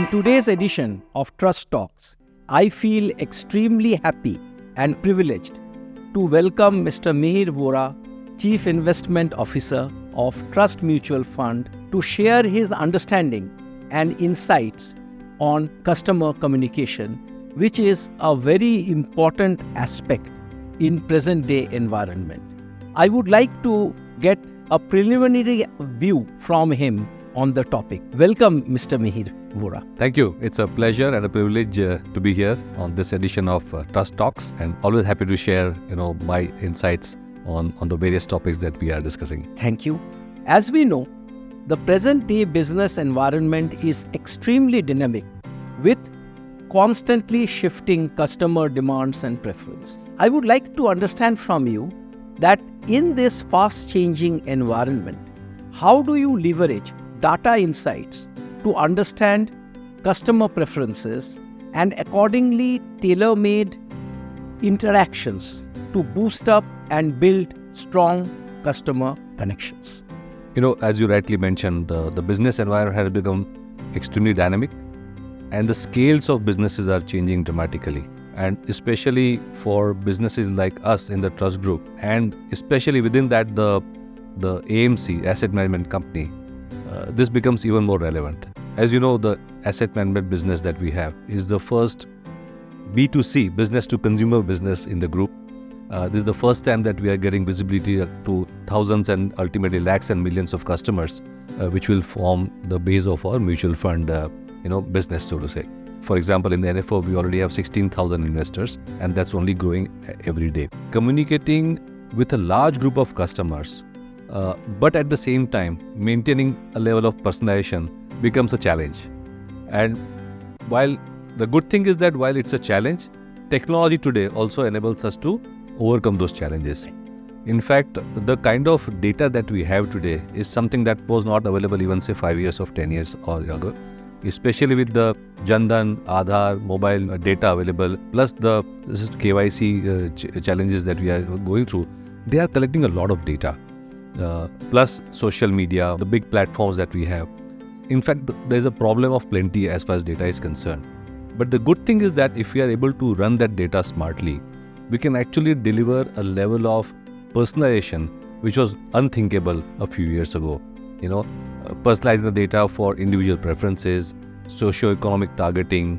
In today's edition of Trust Talks, I feel extremely happy and privileged to welcome Mr. Mihir Vora, Chief Investment Officer of Trust Mutual Fund, to share his understanding and insights on customer communication, which is a very important aspect in present-day environment. I would like to get a preliminary view from him on the topic. Welcome, Mr. Mihir Vora. Thank you. It's a pleasure and a privilege to be here on this edition of Trust Talks, and always happy to share, my insights on the various topics that we are discussing. Thank you. As we know, the present-day business environment is extremely dynamic with constantly shifting customer demands and preferences. I would like to understand from you that in this fast-changing environment, how do you leverage data insights to understand customer preferences and accordingly tailor-made interactions to boost up and build strong customer connections? As you rightly mentioned, the business environment has become extremely dynamic, and the scales of businesses are changing dramatically. And especially for businesses like us in the Trust Group, and especially within that the AMC, Asset Management Company, this becomes even more relevant. As you know, the asset management business that we have is the first B2C, business to consumer business in the group. This is the first time that we are getting visibility to thousands and ultimately lakhs and millions of customers, which will form the base of our mutual fund, business, so to say. For example, in the NFO, we already have 16,000 investors, and that's only growing every day. Communicating with a large group of customers, but at the same time, maintaining a level of personalization becomes a challenge. And while the good thing is that while it's a challenge, technology today also enables us to overcome those challenges. In fact, the kind of data that we have today is something that was not available even say 5 years or 10 years or younger, especially with the Jandan, Aadhaar, mobile data available, plus the KYC challenges that we are going through. They are collecting a lot of data, plus social media, the big platforms that we have. In fact, there is a problem of plenty as far as data is concerned. But the good thing is that if we are able to run that data smartly, we can actually deliver a level of personalization which was unthinkable a few years ago. Personalizing the data for individual preferences, socio-economic targeting,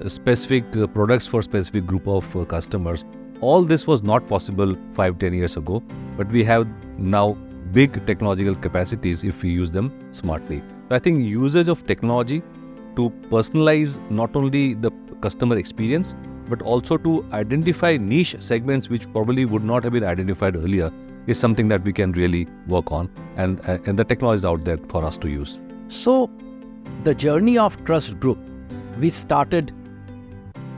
specific products for specific group of customers. All this was not possible 5-10 years ago, but we have now big technological capacities if we use them smartly. So I think usage of technology to personalize not only the customer experience, but also to identify niche segments which probably would not have been identified earlier is something that we can really work on, and the technology is out there for us to use. So, the journey of Trust Group, we started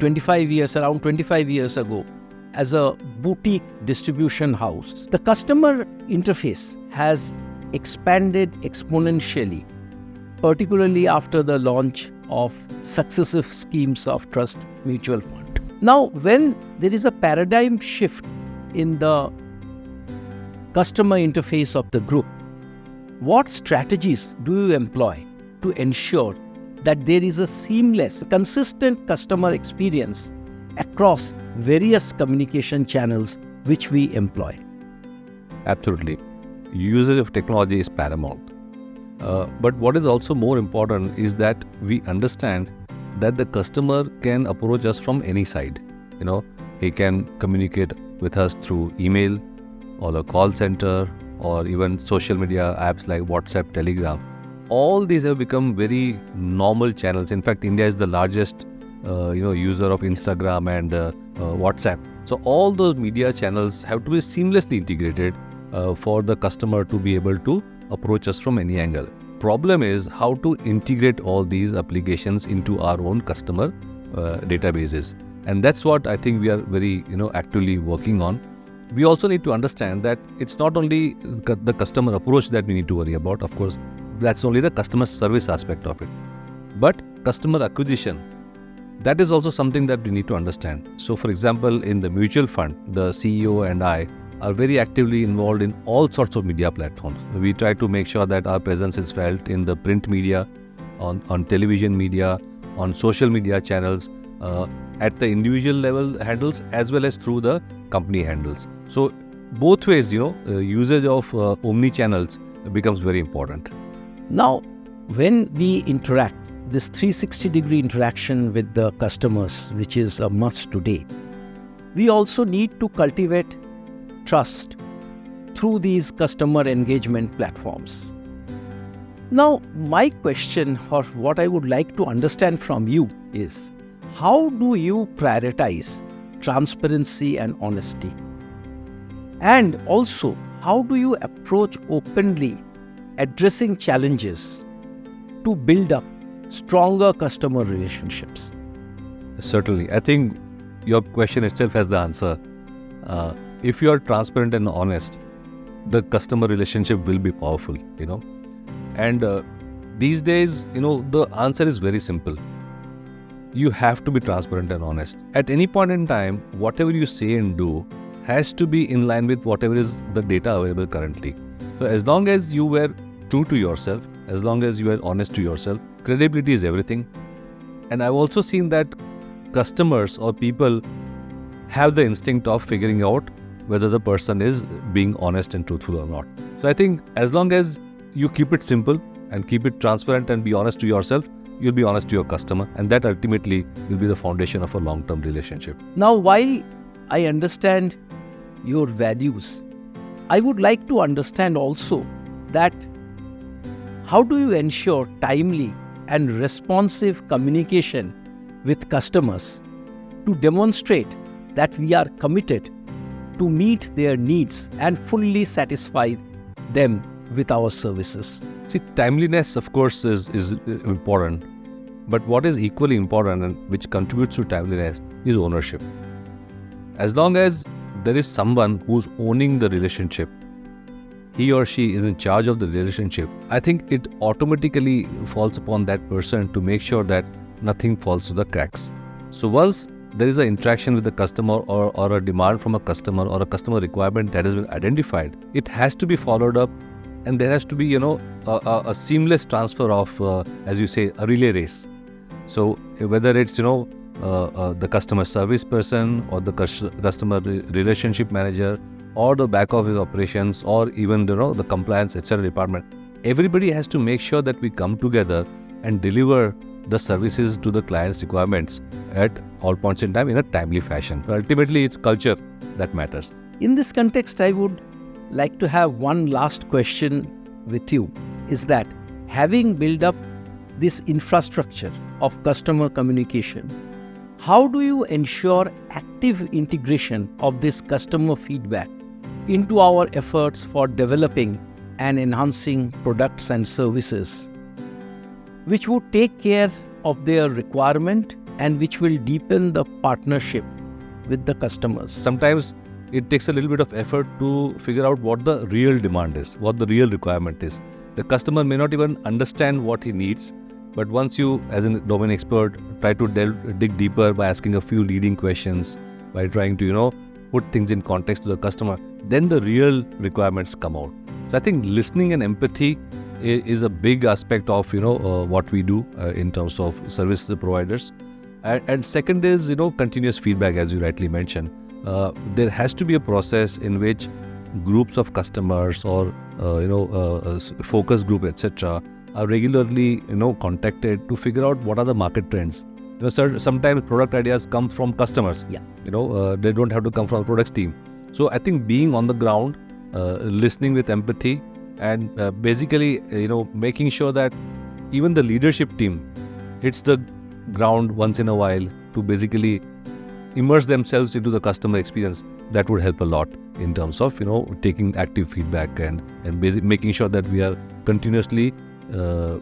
around 25 years ago as a boutique distribution house. The customer interface has expanded exponentially, particularly after the launch of successive schemes of Trust Mutual Fund. Now, when there is a paradigm shift in the customer interface of the group, what strategies do you employ to ensure that there is a seamless, consistent customer experience across various communication channels which we employ? Absolutely. Usage of technology is paramount. But what is also more important is that we understand that the customer can approach us from any side. He can communicate with us through email or a call center or even social media apps like WhatsApp, Telegram. All these have become very normal channels. In fact, India is the largest user of Instagram and WhatsApp. So all those media channels have to be seamlessly integrated for the customer to be able to approach us from any angle. Problem is how to integrate all these applications into our own customer databases. And that's what I think we are very actively working on. We also need to understand that it's not only the customer approach that we need to worry about. Of course, that's only the customer service aspect of it. But customer acquisition, that is also something that we need to understand. So for example, in the mutual fund, the CEO and I are very actively involved in all sorts of media platforms. We try to make sure that our presence is felt in the print media, on television media, on social media channels, at the individual level handles as well as through the company handles. So both ways, usage of omni-channels becomes very important. Now, when we interact, this 360-degree interaction with the customers, which is a must today, we also need to cultivate trust through these customer engagement platforms. Now, my question, or what I would like to understand from you, is how do you prioritize transparency and honesty? And also, how do you approach openly addressing challenges to build up stronger customer relationships? Certainly. I think your question itself has the answer. If you are transparent and honest, the customer relationship will be powerful, And these days, the answer is very simple. You have to be transparent and honest. At any point in time, whatever you say and do has to be in line with whatever is the data available currently. So as long as you were true to yourself, as long as you were honest to yourself, credibility is everything. And I've also seen that customers or people have the instinct of figuring out whether the person is being honest and truthful or not. So I think as long as you keep it simple and keep it transparent and be honest to yourself, you'll be honest to your customer, and that ultimately will be the foundation of a long-term relationship. Now, while I understand your values, I would like to understand also that how do you ensure timely and responsive communication with customers to demonstrate that we are committed to meet their needs and fully satisfy them with our services? See, timeliness, of course, is important. But what is equally important and which contributes to timeliness is ownership. As long as there is someone who's owning the relationship, he or she is in charge of the relationship, I think it automatically falls upon that person to make sure that nothing falls to the cracks. So once there is an interaction with the customer or a demand from a customer or a customer requirement that has been identified, it has to be followed up, and there has to be, a seamless transfer of, as you say, a relay race. So whether it's, the customer service person or the customer relationship manager or the back office operations or even, the compliance, etc. department, everybody has to make sure that we come together and deliver the services to the client's requirements at all points in time in a timely fashion. But ultimately, it's culture that matters. In this context, I would like to have one last question with you, is that having built up this infrastructure of customer communication, how do you ensure active integration of this customer feedback into our efforts for developing and enhancing products and services, which would take care of their requirement and which will deepen the partnership with the customers? Sometimes it takes a little bit of effort to figure out what the real demand is, what the real requirement is. The customer may not even understand what he needs, but once you, as a domain expert, try to dig deeper by asking a few leading questions, by trying to, put things in context to the customer, then the real requirements come out. So I think listening and empathy is a big aspect of, what we do in terms of service providers. And second is, continuous feedback, as you rightly mentioned. There has to be a process in which groups of customers or, focus group, etc. are regularly, contacted to figure out what are the market trends. Sometimes product ideas come from customers. Yeah. They don't have to come from a products team. So I think being on the ground, listening with empathy, and basically, making sure that even the leadership team hits the ground once in a while to basically immerse themselves into the customer experience, that would help a lot in terms of, taking active feedback and making sure that we are continuously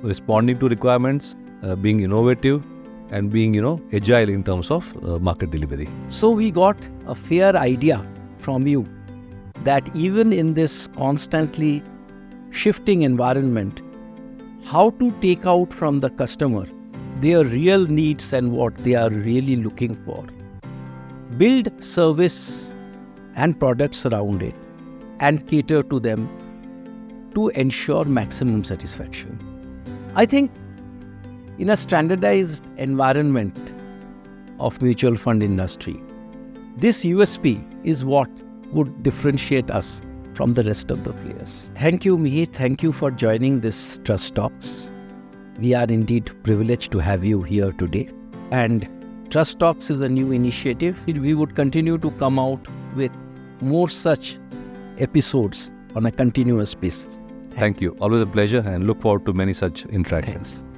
responding to requirements, being innovative and being, agile in terms of market delivery. So we got a fair idea from you that even in this constantly shifting environment, how to take out from the customer their real needs and what they are really looking for. Build service and products around it and cater to them to ensure maximum satisfaction. I think in a standardized environment of mutual fund industry. This USP is what would differentiate us from the rest of the players. Thank you, Mihir. Thank you for joining this Trust Talks. We are indeed privileged to have you here today. And Trust Talks is a new initiative. We would continue to come out with more such episodes on a continuous basis. Thank you. Always a pleasure and look forward to many such interactions. Thanks.